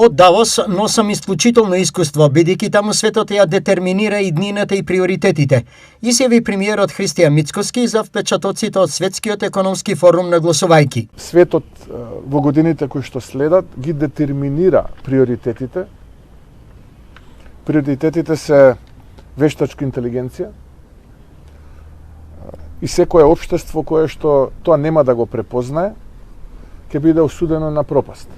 Од Давос носам исклучително искуство, бидејќи таму светот ја детерминира иднината и приоритетите, изјави премиерот Христијан Мицкоски за впечатоците од Светскиот економски форум нагласувајќи. Светот во годините кои што следат ги детерминира приоритетите. Приоритетите се вештачка интелигенција и секое општество кое што тоа нема да го препознае, ќе биде осудено на пропаст.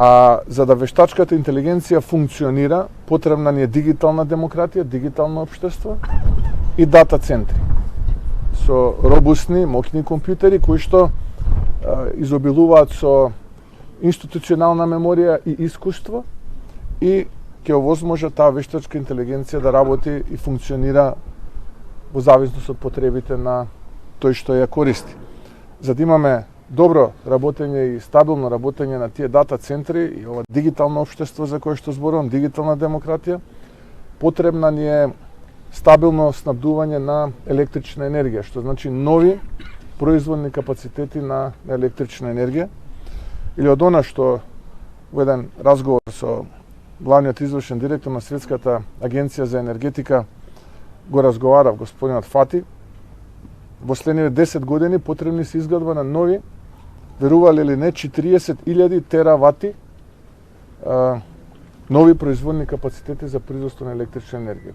А за да вештачката интелигенција функционира, потребна ни е дигитална демократија, дигитално општество и дата центри со робусни, моќни компјутери кои што изобилуваат со институционална меморија и искуство и ќе овозможат таа вештачка интелигенција да работи и функционира во зависност од потребите на тој што ја користи. За да имаме добро работење и стабилно работење на тие дата центри и ова дигитално општество за кое што зборувам, дигитална демократија, потребна ни е стабилно снабдување на електрична енергија, што значи нови производни капацитети на електрична енергија. Или од она што во еден разговор со главниот извршен директор на Светската агенција за енергетика го разговарав господинот Фати, во следните 10 години потребни се изградба на нови, верували или не, 40.000 теравати нови производни капацитети за производство на електрична енергија.